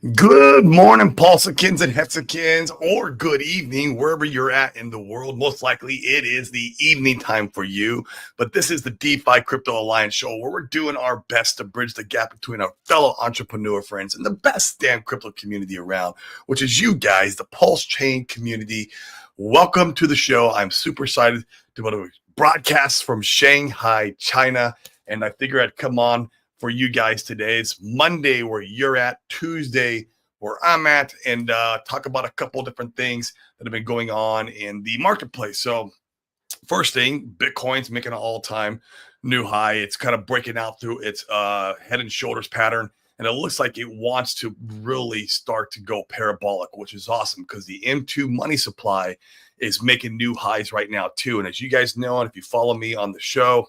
Good morning, Paulsicans and Hexicans, or good evening, wherever you're at in the world. Most likely it is the evening time for you, but this is the DeFi Crypto Alliance show where we're doing our best to bridge the gap between our fellow entrepreneur friends and the best damn crypto community around, which is you guys, the Pulse Chain community. Welcome to the show. I'm super excited to be able to broadcast from Shanghai, China, and I figure I'd come on for you guys today. It's Monday where you're at, Tuesday where I'm at, and talk about a couple different things that have been going on in the marketplace. So first thing, Bitcoin's making an all-time new high. It's kind of breaking out through its head and shoulders pattern, and it looks like it wants to really start to go parabolic, which is awesome because the M2 money supply is making new highs right now too. And as you guys know, and if you follow me on the show,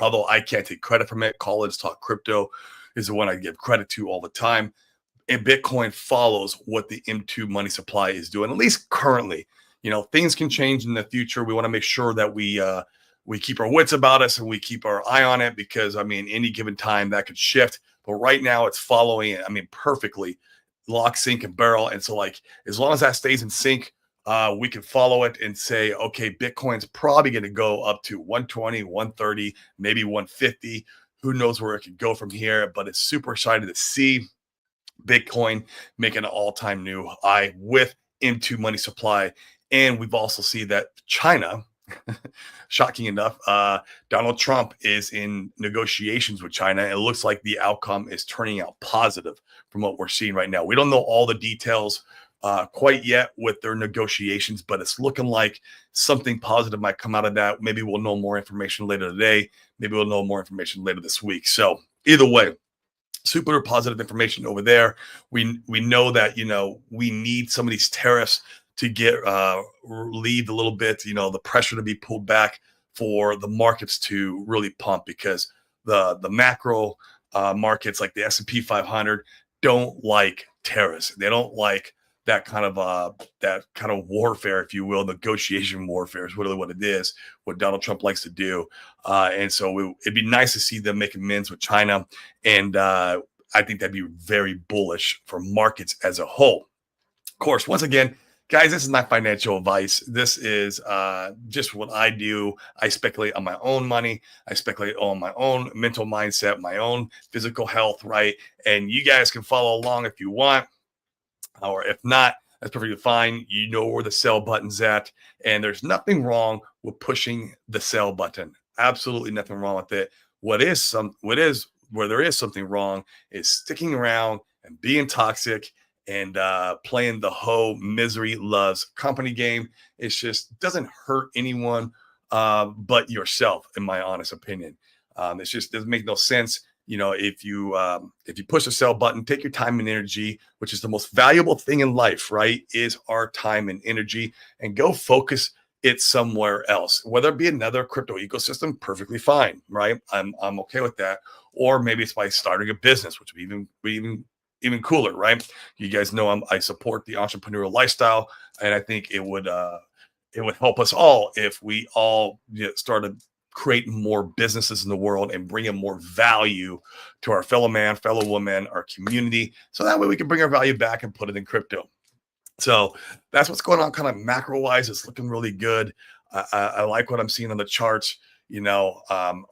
although I can't take credit from it, Collins Talk Crypto is the one I give credit to all the time. And Bitcoin follows what the M2 money supply is doing, at least currently. You know, things can change in the future. We want to make sure that we keep our wits about us and we keep our eye on it because, I mean, any given time that could shift. But right now it's following it, I mean, perfectly lock, sync, and barrel. And so, like, as long as that stays in sync, we can follow it and say, okay, Bitcoin's probably going to go up to 120, 130, maybe 150. Who knows where it could go from here? But it's super exciting to see Bitcoin making an all-time new high with M2 money supply. And we've also seen that China, shocking enough, Donald Trump is in negotiations with China. It looks like the outcome is turning out positive from what we're seeing right now. We don't know all the details quite yet with their negotiations, but it's looking like something positive might come out of that. Maybe we'll know more information later today. Maybe we'll know more information later this week. So either way, super positive information over there. We know that, you know, we need some of these tariffs to get relieved a little bit, you know, the pressure to be pulled back for the markets to really pump because the macro markets like the S&P 500 don't like tariffs. They don't like that kind of warfare, if you will. Negotiation warfare is really what it is, what Donald Trump likes to do. And so it'd be nice to see them make amends with China. And I think that'd be very bullish for markets as a whole. Of course, once again, guys, this is not financial advice. This is just what I do. I speculate on my own money. I speculate on my own mental mindset, my own physical health, right? And you guys can follow along if you want, or if not, that's perfectly fine. You know where the sell button's at, and there's nothing wrong with pushing the sell button. Absolutely nothing wrong with it. Where there is something wrong is sticking around and being toxic and playing the whole misery loves company game. It just doesn't hurt anyone but yourself, in my honest opinion. It's just doesn't make no sense. You know, if you push the sell button, take your time and energy, which is the most valuable thing in life, right? Is our time and energy, and go focus it somewhere else, whether it be another crypto ecosystem, perfectly fine, right? I'm okay with that. Or maybe it's by starting a business, which would be even cooler, right? You guys know I support the entrepreneurial lifestyle, and I think it would help us all if we all started creating more businesses in the world and bringing more value to our fellow man, fellow woman, our community. So that way we can bring our value back and put it in crypto. So that's what's going on kind of macro wise. It's looking really good. I like what I'm seeing on the charts. You know,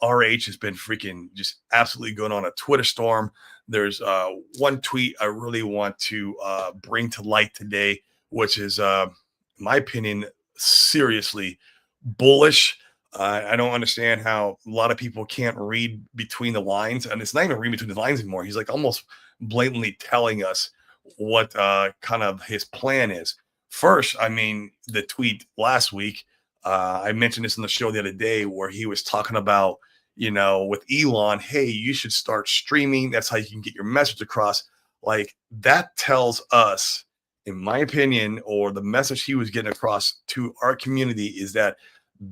RH has been freaking just absolutely going on a Twitter storm. There's one tweet I really want to bring to light today, which is, in my opinion, seriously bullish. I don't understand how a lot of people can't read between the lines, and it's not even reading between the lines anymore. He's like almost blatantly telling us what kind of his plan is. First, I mean, the tweet last week, I mentioned this in the show the other day where he was talking about, you know, with Elon, hey, you should start streaming. That's how you can get your message across. Like that tells us, in my opinion, or the message he was getting across to our community is that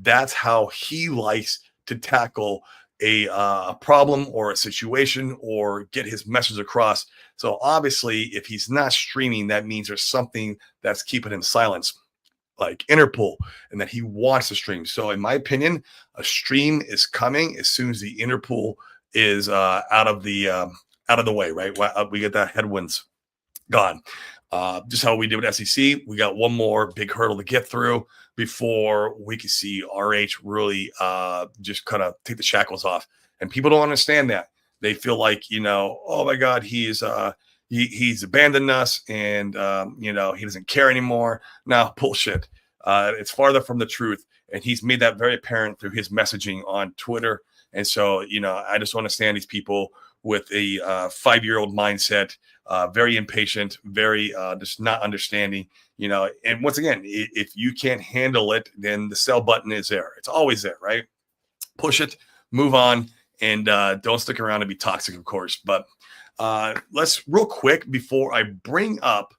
that's how he likes to tackle a problem or a situation or get his message across. So obviously, if he's not streaming, that means there's something that's keeping him silent, like Interpol, and that he wants to stream. So in my opinion, a stream is coming as soon as the Interpol is out of the way, right? We get that headwinds gone. Just how we did with SEC, we got one more big hurdle to get through before we can see RH really just kind of take the shackles off. And people don't understand that. They feel like, oh my God, he's abandoned us, and he doesn't care anymore. No, bullshit. It's farther from the truth, and he's made that very apparent through his messaging on Twitter. And so, I just understand these people with a 5-year-old mindset, very impatient, very just not understanding. And once again, if you can't handle it, then the sell button is there. It's always there, right? Push it, move on, and don't stick around to be toxic, of course. But let's real quick before I bring up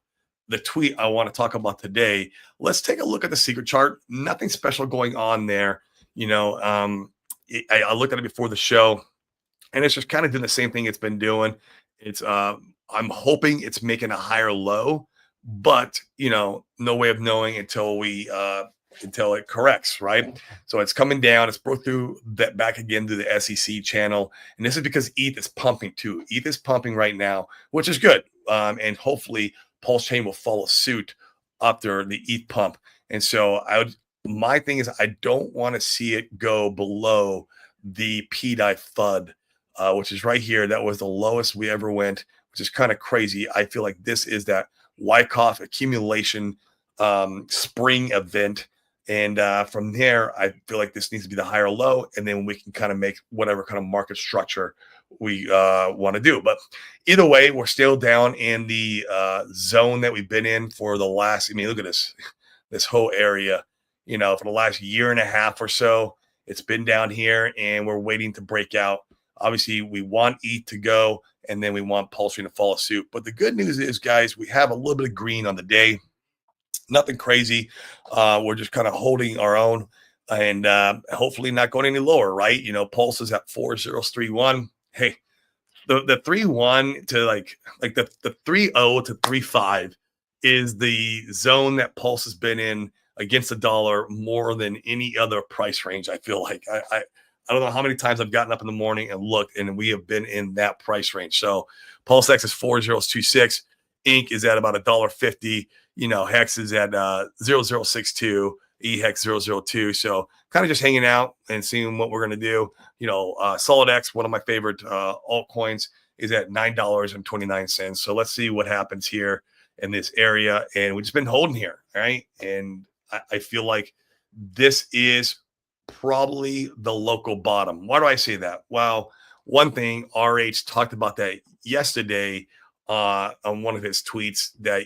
the tweet I want to talk about today. Let's take a look at the secret chart. Nothing special going on there. I looked at it before the show, and it's just kind of doing the same thing it's been doing. It's I'm hoping it's making a higher low, but no way of knowing until it corrects, right? So it's coming down. It's broke through that back again to the SEC channel, and this is because ETH is pumping too. ETH is pumping right now, which is good, and hopefully Pulse Chain will follow suit after the ETH pump. And so my thing is I don't want to see it go below the PDI FUD, which is right here. That was the lowest we ever went, which is kind of crazy. I feel like this is that Wyckoff accumulation spring event. And from there, I feel like this needs to be the higher low, and then we can kind of make whatever kind of market structure we want to do. But either way, we're still down in the zone that we've been in for the last, look at this whole area, for the last year and a half or so. It's been down here, and we're waiting to break out. Obviously, we want ETH to go, and then we want Pulse Chain to follow suit. But the good news is, guys, we have a little bit of green on the day. Nothing crazy. We're just kind of holding our own, and hopefully not going any lower, right? Pulse is at 4031. Hey, the 3-1 to like the 3-0 to 3-5 is the zone that Pulse has been in against the dollar more than any other price range. I feel like I don't know how many times I've gotten up in the morning and looked, and we have been in that price range. So Pulse X is 4026. Inc is at about $1.50. Hex is at 0062. EHEX 002. So kind of just hanging out and seeing what we're going to do. Solid X, one of my favorite altcoins, is at $9.29. So let's see what happens here in this area. And we've just been holding here, right? And I feel like this is probably the local bottom. Why do I say that? Well, one thing, RH talked about that yesterday on one of his tweets, that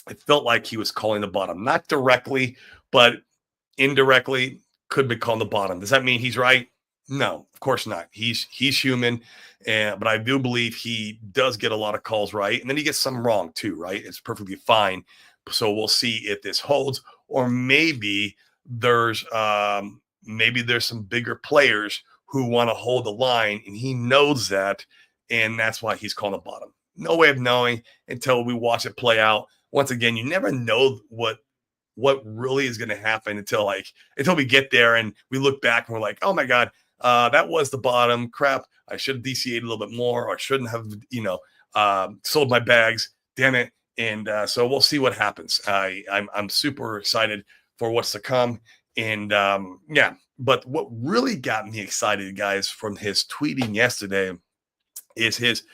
it felt like he was calling the bottom, not directly, but indirectly could be calling the bottom. Does that mean he's right? No, of course not. He's human, but I do believe he does get a lot of calls right, and then he gets some wrong too, right? It's perfectly fine. So we'll see if this holds, or maybe there's some bigger players who want to hold the line, and he knows that, and that's why he's calling the bottom. No way of knowing until we watch it play out. Once again, you never know what really is going to happen until we get there and we look back and we're like, oh my God, that was the bottom. Crap, I should have DCA'd a little bit more, or I shouldn't have, sold my bags. Damn it. And so we'll see what happens. I'm super excited for what's to come. And but what really got me excited, guys, from his tweeting yesterday is his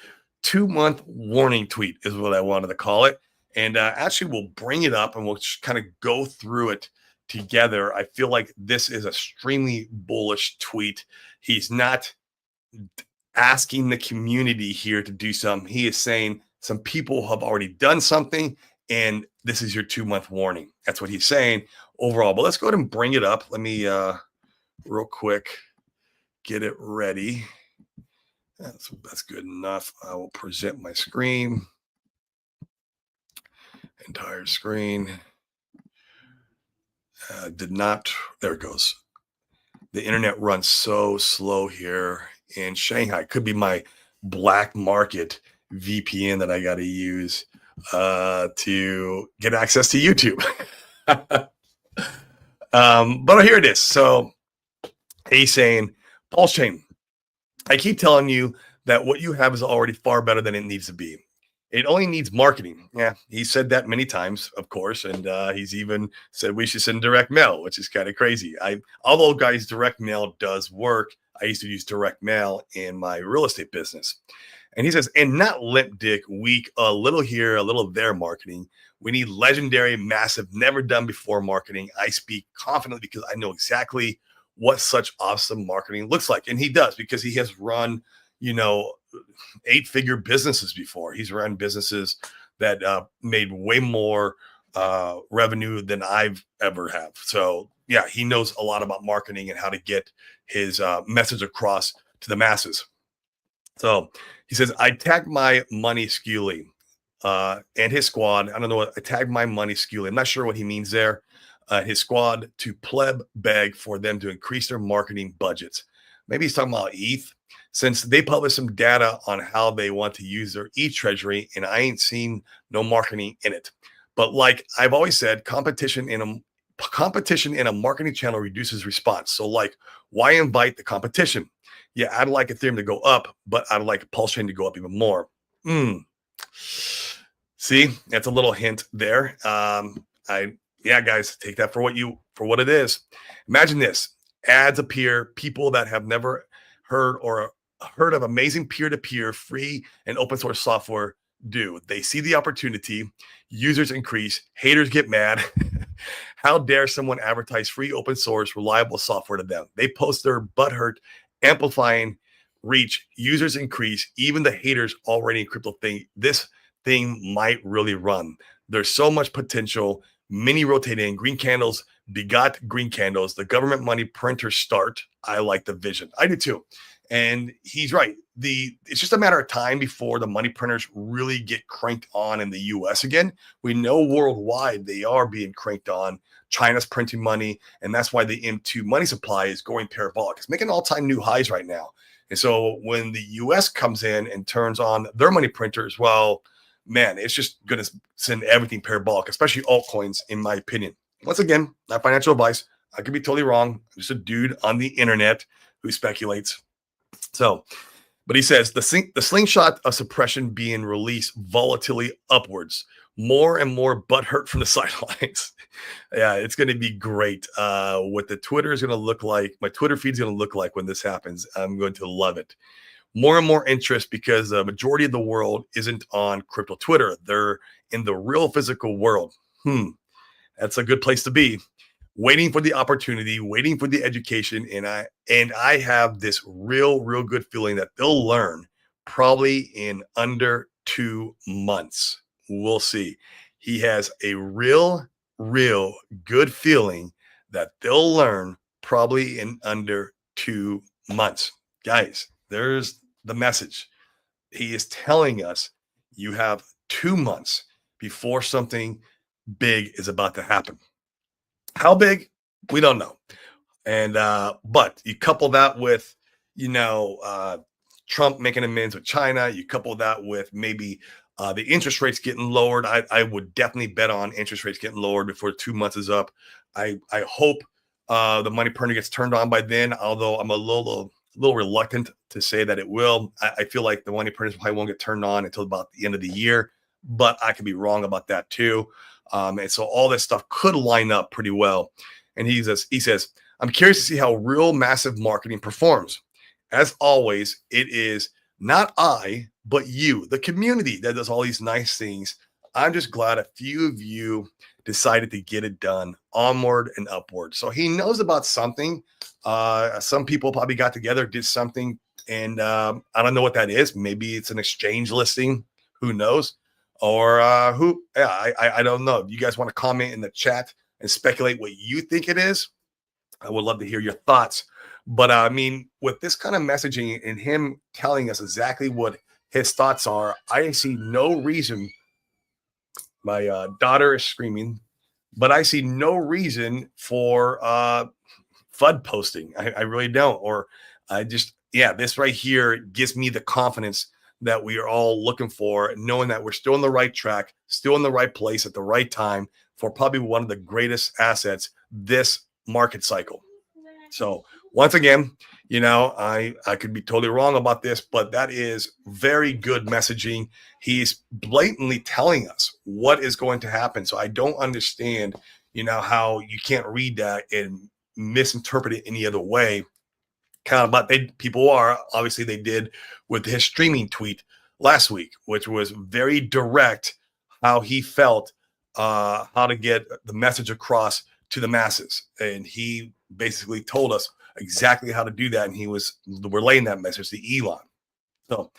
2-month warning tweet, is what I wanted to call it. And actually, we'll bring it up and we'll just kind of go through it together. I feel like this is an extremely bullish tweet. He's not asking the community here to do something. He is saying some people have already done something, and this is your 2-month warning. That's what he's saying overall. But let's go ahead and bring it up. Let me real quick get it ready. That's good enough. I will present my screen. Entire screen. There it goes. The internet runs so slow here in Shanghai. Could be my black market VPN that I got to use to get access to YouTube. But here it is. So he's saying, Pulse Chain, I keep telling you that what you have is already far better than it needs to be. It only needs marketing. Yeah, he said that many times, of course, and he's even said we should send direct mail, which is kind of crazy. Although guys, direct mail does work. I used to use direct mail in my real estate business, and he says, and not limp dick, weak, a little here, a little there marketing. We need legendary, massive, never done before marketing. I speak confidently because I know exactly what such awesome marketing looks like, and he does because he has run, you know, 8-figure businesses before. He's run businesses that made way more revenue than I've ever have. So yeah, he knows a lot about marketing and how to get his message across to the masses. So he says, I tagged my money Scully and his squad. I don't know what I tagged my money Scully. I'm not sure what he means there. His squad to pleb beg for them to increase their marketing budgets. Maybe he's talking about ETH, since they published some data on how they want to use their ETH treasury, and I ain't seen no marketing in it. But like I've always said, competition in a marketing channel reduces response. So like, why invite the competition? Yeah, I'd like Ethereum to go up, but I'd like Pulse Chain to go up even more. See, that's a little hint there. Yeah, guys, take that for what it is. Imagine this: ads appear, people that have never heard of amazing peer-to-peer free and open source software do. They see the opportunity, users increase, haters get mad. How dare someone advertise free open source reliable software to them? They post their butthurt, amplifying reach, users increase, even the haters already in crypto think this thing might really run. There's so much potential. Mini rotating green candles begot green candles. The government money printers start. I like the vision. I do too. And he's right. It's just a matter of time before the money printers really get cranked on in the US again. We know worldwide they are being cranked on. China's printing money, and that's why the M2 money supply is going parabolic. It's making all-time new highs right now. And so when the US comes in and turns on their money printers, well, man, it's just going to send everything parabolic, especially altcoins, in my opinion. Once again, not financial advice. I could be totally wrong. I'm just a dude on the internet who speculates. So, but he says the slingshot of suppression being released volatility upwards, more and more butthurt from the sidelines. Yeah, it's going to be great. What the Twitter is going to look like, my Twitter feed is going to look like when this happens. I'm going to love it. More and more interest because the majority of the world isn't on crypto Twitter. They're in the real physical world. That's a good place to be. Waiting for the opportunity, waiting for the education, and I have this real good feeling that they'll learn probably in under 2 months. We'll see. He has a real good feeling that they'll learn probably in under 2 months. Guys, there's the message. He is telling us you have 2 months before something big is about to happen. How big? We don't know. And but you couple that with, Trump making amends with China, you couple that with maybe the interest rates getting lowered. I would definitely bet on interest rates getting lowered before 2 months is up. I hope the money printer gets turned on by then, although I'm a little reluctant to say that it will. I feel like the money printers probably won't get turned on until about the end of the year, but I could be wrong about that too. And so all this stuff could line up pretty well. And he says, I'm curious to see how real massive marketing performs. As always, it is not I, but you, the community, that does all these nice things. I'm just glad a few of you decided to get it done, onward and upward. So he knows about something. Some people probably got together, did something, and I don't know what that is. Maybe it's an exchange listing. Who knows? Or I don't know. If you guys want to comment in the chat and speculate what you think it is, I would love to hear your thoughts. But I mean, with this kind of messaging and him telling us exactly what his thoughts are, I see no reason. My daughter is screaming, but I see no reason for FUD posting. I really don't. Or this right here gives me the confidence that we are all looking for, knowing that we're still on the right track, still in the right place at the right time for probably one of the greatest assets this market cycle. So Once again, I could be totally wrong about this, but that is very good messaging. He's blatantly telling us what is going to happen. So I don't understand, how you can't read that and misinterpret it any other way. Kind of, but people are obviously they did with his streaming tweet last week, which was very direct how he felt, how to get the message across to the masses, and he basically told us exactly how to do that, and he was relaying that message to Elon. So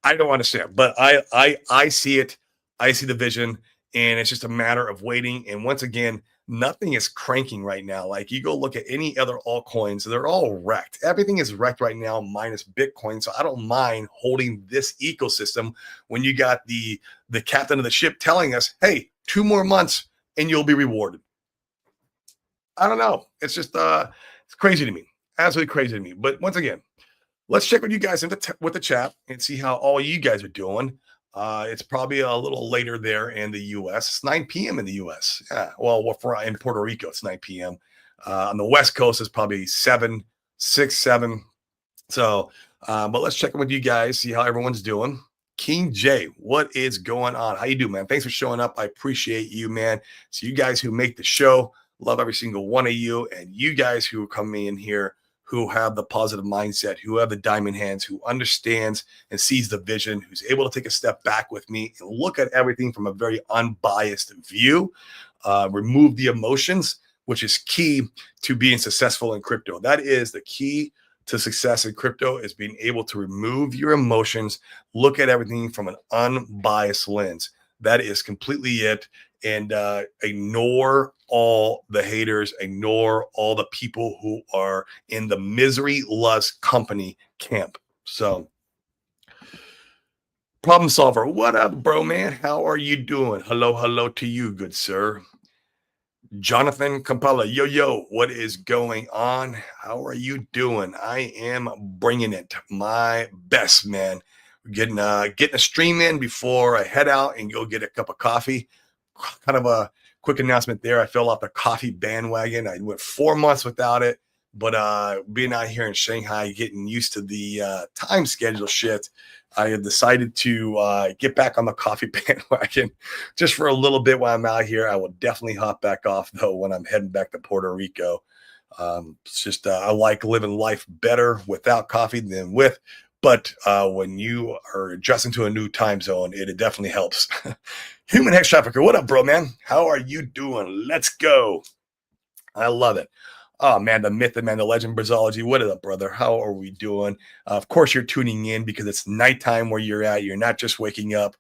I don't understand, but I see it. I see the vision, and it's just a matter of waiting. And once again, nothing is cranking right now. Like you go look at any other altcoins, they're all wrecked. Everything is wrecked right now, minus Bitcoin. So I don't mind holding this ecosystem when you got the captain of the ship telling us, "Hey, 2 more months and you'll be rewarded." I don't know. It's just it's crazy to me. Absolutely crazy to me. But once again, let's check with you guys with the chat and see how all you guys are doing. It's probably a little later there in the U.S. It's 9 p.m. in the U.S. Yeah, well, in Puerto Rico, it's 9 p.m. On the West Coast, it's probably 7, 6, 7. So, but let's check in with you guys, see how everyone's doing. King J, what is going on? How you doing, man? Thanks for showing up. I appreciate you, man. So you guys who make the show, love every single one of you, and you guys who are coming in here who have the positive mindset, who have the diamond hands, who understands and sees the vision, who's able to take a step back with me and look at everything from a very unbiased view, remove the emotions, which is key to being successful in crypto. That is the key to success in crypto, is being able to remove your emotions, look at everything from an unbiased lens. That is completely it. And ignore all the haters, ignore all the people who are in the misery loves company camp. So, problem solver, what up, bro, man? How are you doing? Hello to you, good sir. Jonathan Kampala, yo, what is going on? How are you doing? I am bringing it my best, man. Getting a stream in before I head out and go get a cup of coffee. Kind of a quick announcement there. I fell off the coffee bandwagon. I went 4 months without it, but being out here in Shanghai, getting used to the time schedule shit, I have decided to get back on the coffee bandwagon just for a little bit while I'm out here. I will definitely hop back off though when I'm heading back to Puerto Rico. It's just I like living life better without coffee than with. But when you are adjusting to a new time zone, it definitely helps. Human Hex Trafficker, what up, bro, man? How are you doing? Let's go. I love it. Oh, man, the myth, the man, the legend, Brazology. What up, brother? How are we doing? Of course, you're tuning in because it's nighttime where you're at. You're not just waking up.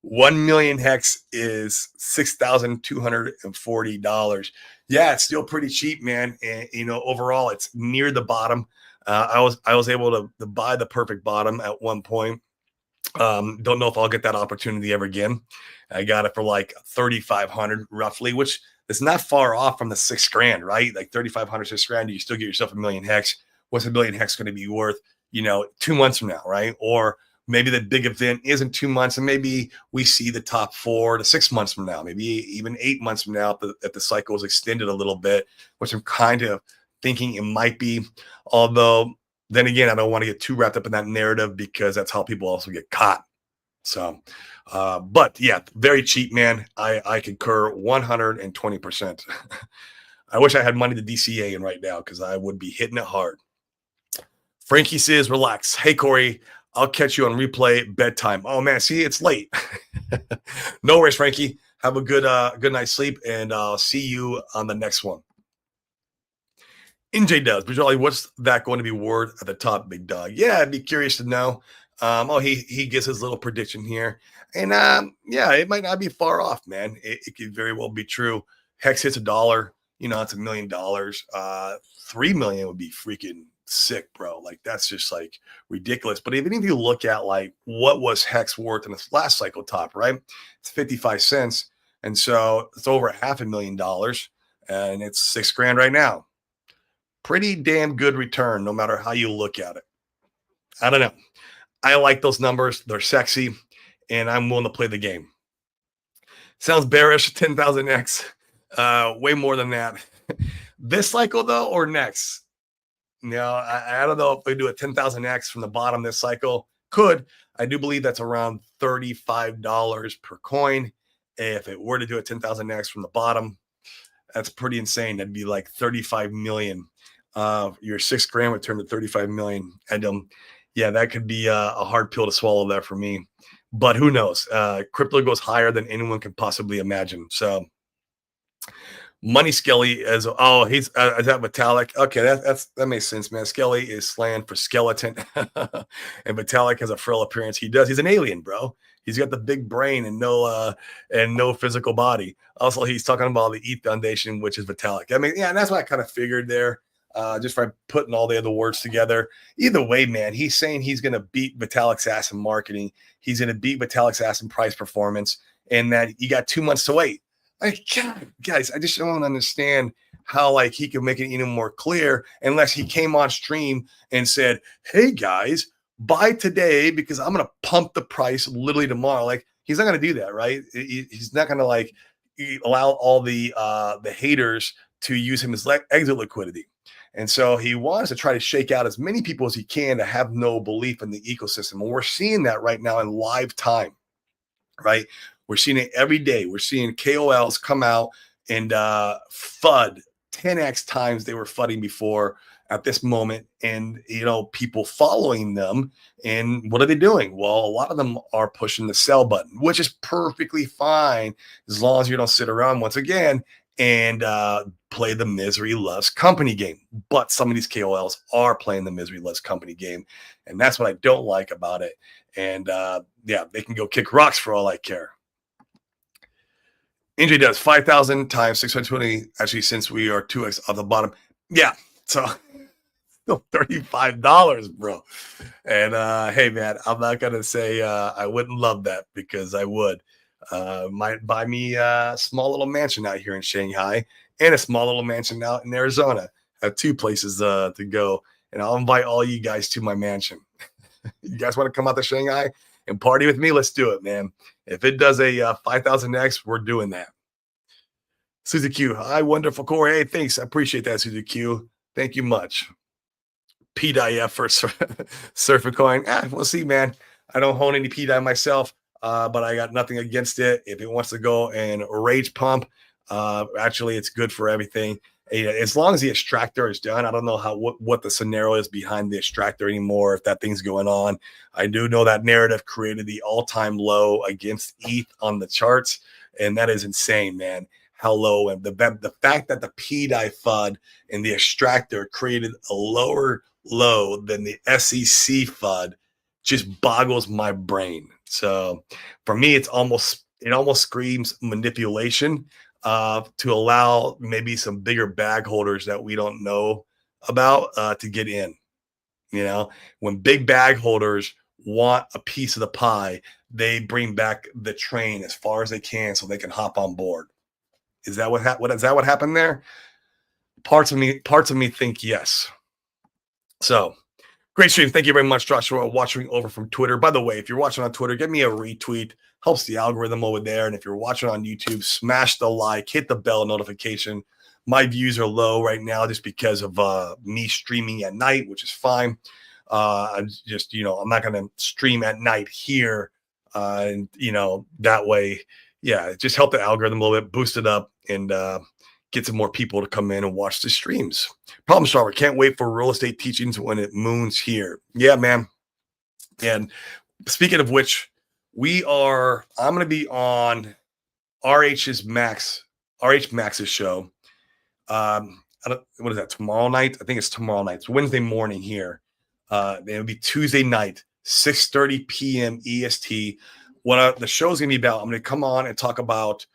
1 million hex is $6,240. Yeah, it's still pretty cheap, man. And overall, it's near the bottom. I was able to buy the perfect bottom at one point. Don't know if I'll get that opportunity ever again. I got it for like 3,500 roughly, which is not far off from the $6,000, right? Like 3,500, $6,000, you still get yourself a million hex. What's a million hex going to be worth, 2 months from now, right? Or maybe the big event isn't 2 months, and maybe we see the top 4 to 6 months from now, maybe even 8 months from now if the cycle is extended a little bit, which I'm kind of thinking it might be. Although, then again, I don't want to get too wrapped up in that narrative because that's how people also get caught. So, but yeah, very cheap, man. I concur 120%. I wish I had money to DCA in right now because I would be hitting it hard. Frankie says, relax. Hey, Corey, I'll catch you on replay bedtime. Oh, man, see, it's late. No worries, Frankie. Have a good night's sleep, and I'll see you on the next one. NJ does. Bajali, what's that going to be worth at the top, big dog? Yeah, I'd be curious to know. He gives his little prediction here. And yeah, it might not be far off, man. It could very well be true. Hex hits $1, it's $1 million. 3 million would be freaking sick, bro. Like that's just like ridiculous. But even if you look at like what was Hex worth in its last cycle top, right? It's 55 cents. And so it's over $500,000, and it's $6,000 right now. Pretty damn good return, no matter how you look at it. I don't know. I like those numbers. They're sexy, and I'm willing to play the game. Sounds bearish, 10,000x. Way more than that. This cycle though, or next? I don't know if we do a 10,000x from the bottom this cycle. Could. I do believe that's around $35 per coin. If it were to do a 10,000x from the bottom, that's pretty insane. That'd be like 35 million. Your 6 grand would turn to 35 million. And yeah, that could be a hard pill to swallow there for me. But who knows? Crypto goes higher than anyone can possibly imagine. So Money Skelly he's is that Vitalik? Okay, that makes sense, man. Skelly is slang for skeleton, and Vitalik has a frail appearance. He's an alien, bro. He's got the big brain and no physical body. Also, he's talking about the ETH Foundation, which is Vitalik. I mean, yeah, and that's what I kind of figured there. Just by putting all the other words together. Either way, man, he's saying he's going to beat Vitalik's ass in marketing. He's going to beat Vitalik's ass in price performance, and that you got 2 months to wait. Like, God, guys, I just don't understand how like he could make it even more clear unless he came on stream and said, "Hey guys, buy today because I'm gonna pump the price literally tomorrow." Like, he's not gonna do that, right? He's not gonna like allow all the haters to use him as exit liquidity. And so he wants to try to shake out as many people as he can to have no belief in the ecosystem. And we're seeing that right now in live time, right? We're seeing it every day. We're seeing KOLs come out and FUD 10x times they were FUDding before at this moment. And, people following them. And what are they doing? Well, a lot of them are pushing the sell button, which is perfectly fine as long as you don't sit around once again and play the misery loves company game. But some of these KOLs are playing the misery loves company game. And that's what I don't like about it. And yeah, they can go kick rocks for all I care. NJ does 5,000 times 620. Actually, since we are 2x off the bottom. Yeah. So still $35, bro. And hey, man, I'm not going to say I wouldn't love that because I would. Might buy me a small little mansion out here in Shanghai and a small little mansion out in Arizona. I have 2 places to go. And I'll invite all you guys to my mansion. You guys want to come out to Shanghai and party with me? Let's do it, man. If it does a 5,000x, we're doing that. Suzy Q, hi, wonderful Corey. Hey, thanks. I appreciate that, Suzy Q. Thank you much. PDIF for Surfer Coin. We'll see, man. I don't own any PDI myself, but I got nothing against it. If it wants to go and rage pump, actually, it's good for everything. As long as the extractor is done, I don't know what the scenario is behind the extractor anymore, if that thing's going on. I do know that narrative created the all-time low against ETH on the charts, and that is insane, man. How low, and the fact that the PDI FUD and the extractor created a lower low than the SEC FUD just boggles my brain. So for me, it almost screams manipulation. To allow maybe some bigger bag holders that we don't know about to get in. When big bag holders want a piece of the pie, they bring back the train as far as they can so they can hop on board. Is that what happened there? Parts of me think yes. So great stream. Thank you very much, Joshua, watching over from Twitter. By the way, if you're watching on Twitter, give me a retweet. Helps the algorithm over there. And if you're watching on YouTube, smash the like, hit the bell notification. My views are low right now just because of me streaming at night, which is fine. I'm just, I'm not going to stream at night here. And, that way, yeah, just help the algorithm a little bit, boost it up, and get some more people to come in and watch the streams. Problem solver. Can't wait for real estate teachings when it moons here. Yeah, man. And speaking of which, I'm going to be on RH Max's show. What is that? Tomorrow night? I think it's tomorrow night. It's Wednesday morning here. It'll be Tuesday night, 6:30 p.m. EST. What the show's going to be about, I'm going to come on and talk about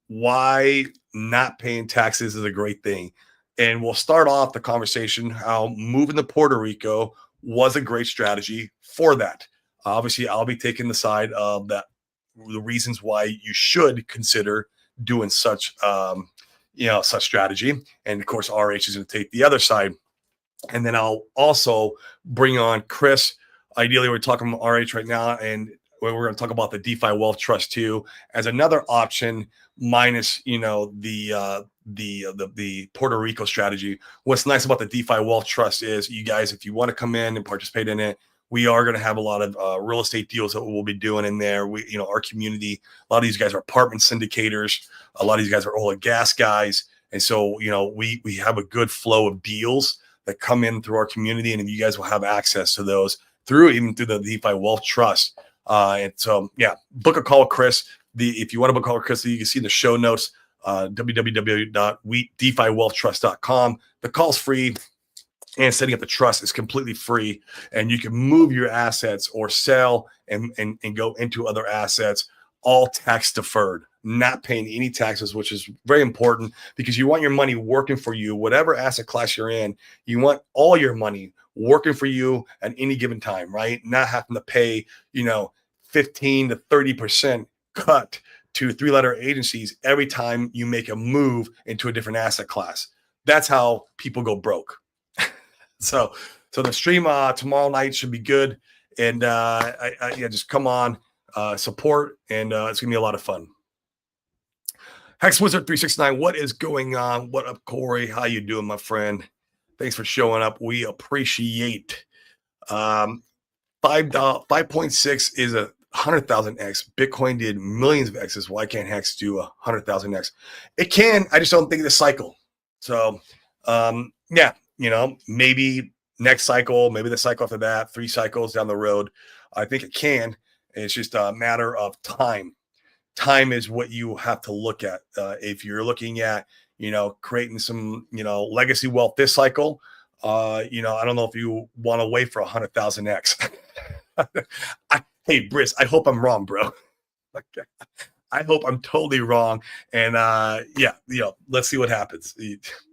why not paying taxes is a great thing. And we'll start off the conversation how moving to Puerto Rico was a great strategy for that. Obviously, I'll be taking the side of that, the reasons why you should consider doing such strategy. And of course, RH is going to take the other side. And then I'll also bring on Chris. Ideally, we're talking about RH right now, and we're going to talk about the DeFi Wealth Trust too as another option, minus the the Puerto Rico strategy. What's nice about the DeFi Wealth Trust is, you guys, if you want to come in and participate in it, we are going to have a lot of real estate deals that we'll be doing in there. Our community, a lot of these guys are apartment syndicators. A lot of these guys are oil and gas guys. And so, we have a good flow of deals that come in through our community. And you guys will have access to those even through the DeFi Wealth Trust. And so, yeah, book a call with Chris. If you want to book a call with Chris, you can see the show notes, www.defiwealthtrust.com. The call's free, and setting up the trust is completely free. And you can move your assets or sell and go into other assets, all tax deferred, not paying any taxes, which is very important because you want your money working for you, whatever asset class you're in. You want all your money working for you at any given time, right? Not having to pay, 15 to 30% cut to three-letter agencies every time you make a move into a different asset class. That's how people go broke. So the stream tomorrow night should be good, and just come on, support, and it's gonna be a lot of fun. Hex Wizard 369, what is going on? What up, Corey? How you doing, my friend? Thanks for showing up. We appreciate. 5.6 is 100,000x. Bitcoin did millions of x's. Why can't Hex do 100,000x? It can. I just don't think the cycle. So, maybe next cycle, maybe the cycle after that, 3 cycles down the road. I think it can. It's just a matter of time. Time is what you have to look at. If you're looking at, creating some, legacy wealth this cycle, I don't know if you want to wait for 100,000x. Hey, Briss, I hope I'm wrong, bro. I hope I'm totally wrong. And let's see what happens.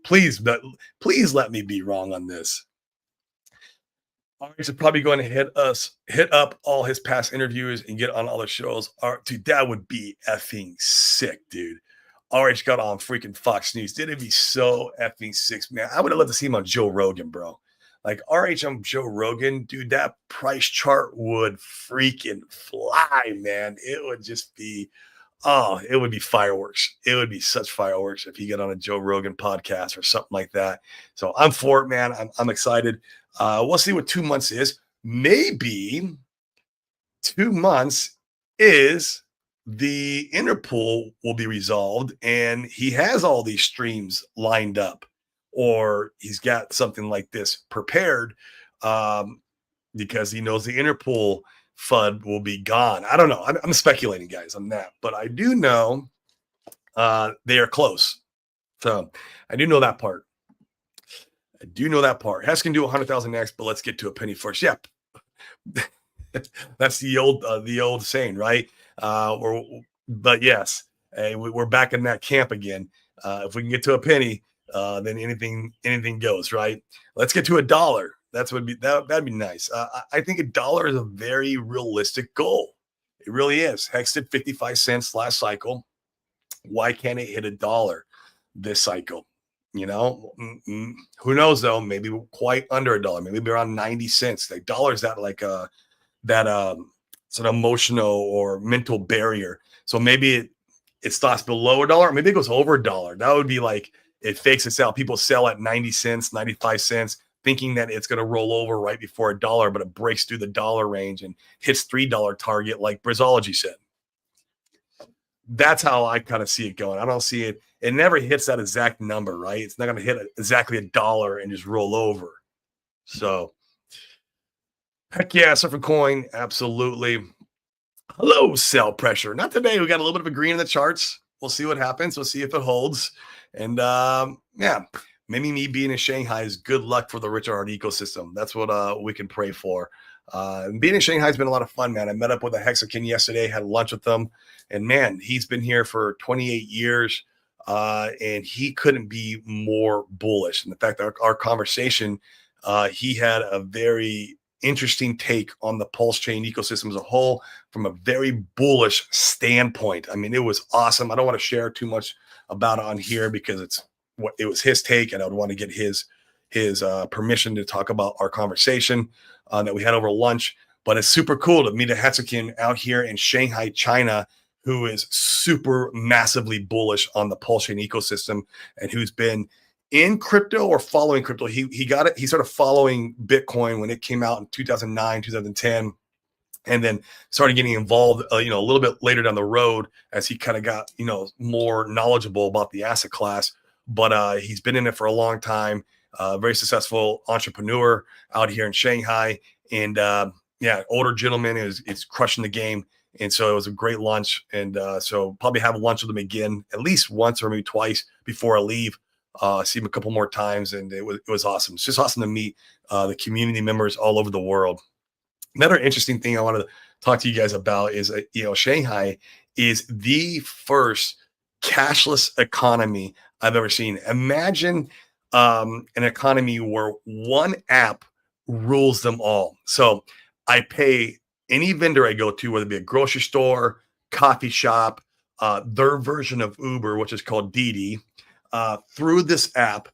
Please let me be wrong on this. RH is probably going to hit up all his past interviews and get on other shows. Dude, that would be effing sick, dude. RH got on freaking Fox News. Didn't it be so effing sick, man? I would have loved to see him on Joe Rogan, bro. Like RH on Joe Rogan, dude, that price chart would freaking fly, man. It would just be, it would be fireworks. It would be such fireworks if he got on a Joe Rogan podcast or something like that. So I'm for it, man. I'm excited. We'll see what 2 months is. Maybe 2 months is the Interpool will be resolved and he has all these streams lined up, or he's got something like this prepared because he knows the Interpool FUD will be gone. I don't know. I'm speculating, guys, on that, but I do know they are close. So I do know that part. Hess can do 100,000x, but let's get to a penny first. Yeah, that's the old saying, right? But yes, we're back in that camp again. If we can get to a penny, then anything goes, right? Let's get to $1. That'd be nice. I think $1 is a very realistic goal. It really is. Hex did 55 cents last cycle. Why can't it hit $1 this cycle? Who knows though? Maybe quite under $1. Maybe around 90 cents. Like $1 that like that sort of emotional or mental barrier. So maybe it stops below $1. Maybe it goes over $1. That would be like it fakes itself. People sell at 90 cents, 95 cents, thinking that it's going to roll over right before $1, but it breaks through the dollar range and hits $3 target, like Brizology said. That's how I kind of see it going. I don't see it. It never hits that exact number, right? It's not going to hit exactly $1 and just roll over. So, heck yeah, Surfing Coin, absolutely. Hello, sell pressure. Not today. We got a little bit of a green in the charts. We'll see what happens. We'll see if it holds. And maybe me being in Shanghai is good luck for the Richard Heart ecosystem. That's what we can pray for. Being in Shanghai has been a lot of fun, man. I met up with a Hexakin yesterday, had lunch with him, and man, he's been here for 28 years, and he couldn't be more bullish. And the fact that our conversation, he had a very interesting take on the Pulse Chain ecosystem as a whole from a very bullish standpoint. I mean, it was awesome. I don't want to share too much about it on here because it was his take, and I would want to get his permission to talk about our conversation that we had over lunch. But it's super cool to meet a Hetzikin out here in Shanghai, China, who is super massively bullish on the Pulse chain ecosystem and who's been in crypto or following crypto. He got it. He started following Bitcoin when it came out in 2009, 2010, and then started getting involved, a little bit later down the road as he kind of got, more knowledgeable about the asset class. But he's been in it for a long time. Very successful entrepreneur out here in Shanghai, and yeah, older gentleman is crushing the game. And so it was a great lunch, and so probably have lunch with him again at least once or maybe twice before I leave. See him a couple more times, and it was awesome. It's just awesome to meet the community members all over the world. Another interesting thing I wanted to talk to you guys about is, Shanghai is the first cashless economy I've ever seen. Imagine an economy where one app rules them all. So I pay any vendor I go to, whether it be a grocery store, coffee shop, their version of Uber, which is called Didi, through this app.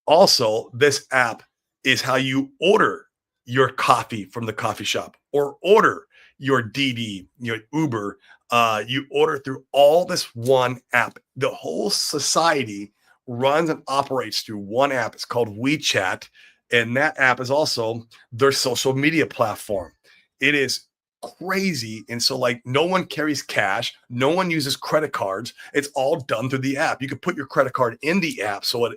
Also, this app is how you order your coffee from the coffee shop or order your Didi, your Uber. You order through all this one app. The whole society runs and operates through one app. It's called WeChat, and that app is also their social media platform. It is crazy. And so, like, no one carries cash, no one uses credit cards. It's all done through the app. You can put your credit card in the app so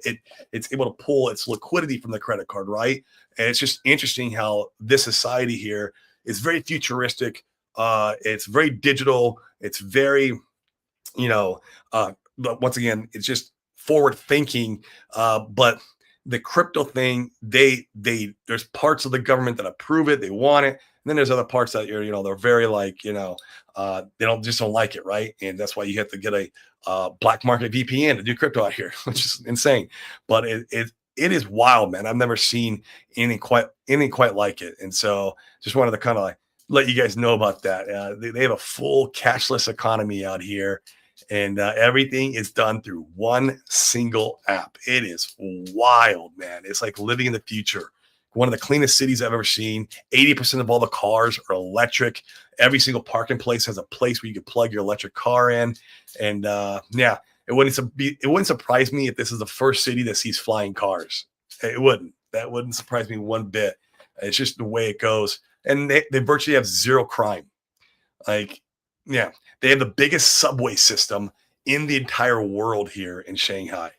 it's able to pull its liquidity from the credit card, right? And it's just interesting how this society here is very futuristic. It's very digital. It's very, but once again, it's just forward thinking. But the crypto thing, there's parts of the government that approve it, they want it. And then there's other parts that they're very like, they don't like it, right? And that's why you have to get a black market VPN to do crypto out here, which is insane. But it is wild, man. I've never seen anything quite like it. And so just wanted to kind of like let you guys know about that. They have a full cashless economy out here, and everything is done through one single app. It is wild, man. It's like living in the future. One of the cleanest cities I've ever seen. 80% of all the cars are electric. Every single parking place has a place where you can plug your electric car in. And yeah, it wouldn't surprise me if this is the first city that sees flying cars. It wouldn't. That wouldn't surprise me one bit. It's just the way it goes. And they virtually have zero crime. Like, yeah, they have the biggest subway system in the entire world here in Shanghai.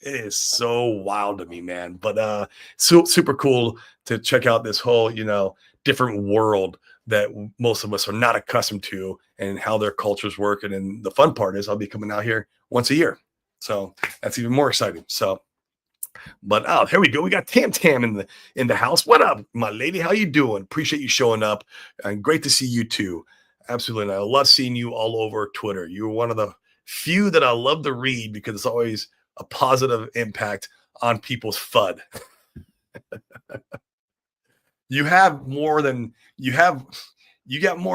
It is so wild to me, man. But super cool to check out this whole, different world that most of us are not accustomed to, and how their cultures work. And then the fun part is I'll be coming out here once a year. So that's even more exciting. So, but here we go. We got Tam Tam in the house. What up, my lady? How you doing? Appreciate you showing up, and great to see you too. Absolutely. And I love seeing you all over Twitter. You're one of the few that I love to read because it's always a positive impact on people's FUD. You got more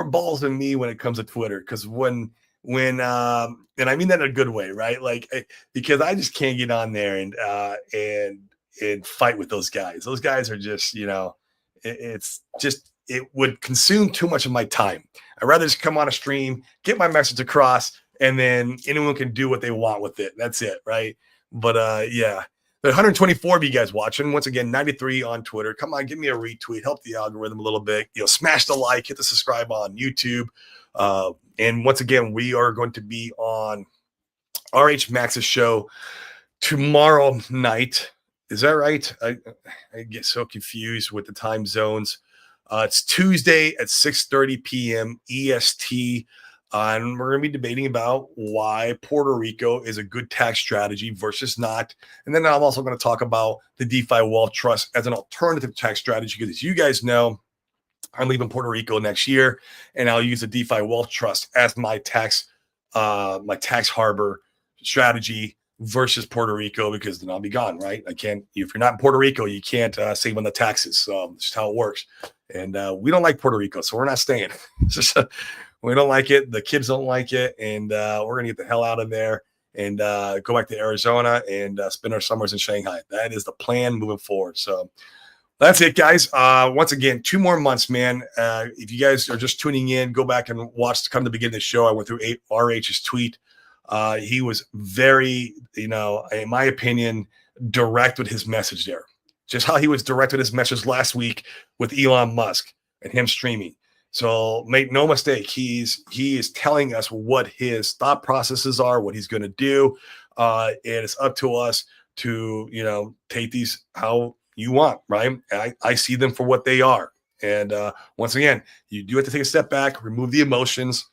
balls than me when it comes to Twitter. Cause when and I mean that in a good way, right? Like, because I just can't get on there and fight with those guys. Those guys are just, it would consume too much of my time. I'd rather just come on a stream, get my message across, and then anyone can do what they want with it. That's it, right? But yeah, the 124 of you guys watching. Once again, 93 on Twitter. Come on, give me a retweet, help the algorithm a little bit. Smash the like, hit the subscribe on YouTube. And once again, we are going to be on RH Max's show tomorrow night. Is that right? I get so confused with the time zones. It's Tuesday at 6:30 p.m. EST. And we're going to be debating about why Puerto Rico is a good tax strategy versus not. And then I'm also going to talk about the DeFi Wealth Trust as an alternative tax strategy, because as you guys know, I'm leaving Puerto Rico next year, and I'll use the DeFi Wealth Trust as my tax harbor strategy versus Puerto Rico, because then I'll be gone, right? I can't, if you're not in Puerto Rico, you can't save on the taxes. So it's just how it works. And we don't like Puerto Rico, so we're not staying. We don't like it. The kids don't like it. And we're going to get the hell out of there and go back to Arizona and spend our summers in Shanghai. That is the plan moving forward. So That's it, guys. Once again, 2 more months, man. If you guys are just tuning in, go back and watch come to the beginning of the show. I went through RH's tweet. He was very, in my opinion, direct with his message there. Just how he was direct with his message last week with Elon Musk and him streaming. So make no mistake, he is telling us what his thought processes are, what he's going to do. And it's up to us to, take these how you want, right? I see them for what they are. And once again, you do have to take a step back, remove the emotions.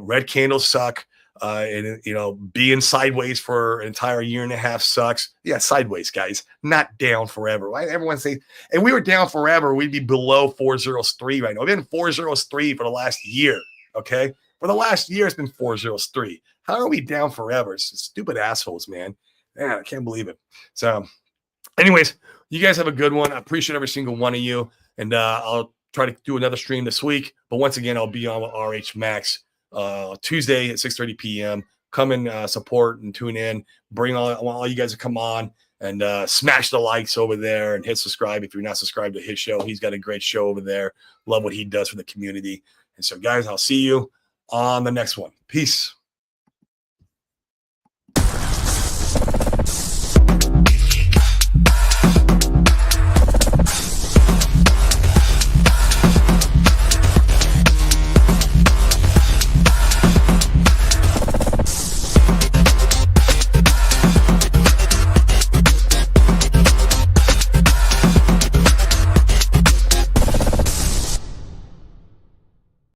Red candles suck. And being sideways for an entire year and a half sucks. Yeah, sideways, guys, not down forever. Right? Everyone say, if we were down forever, we'd be below 403 right now. We've been 403 for the last year. Okay, for the last year, it's been 403. How are we down forever? It's stupid assholes, man. Man, I can't believe it. So, anyways, you guys have a good one. I appreciate every single one of you, and I'll try to do another stream this week. But once again, I'll be on with RH Max Tuesday at 6:30 p.m. Come and support and tune in. Bring all you guys to come on and smash the likes over there and hit subscribe if you're not subscribed to his show. He's got a great show over there. Love what he does for the community. And so, guys, I'll see you on the next one. Peace.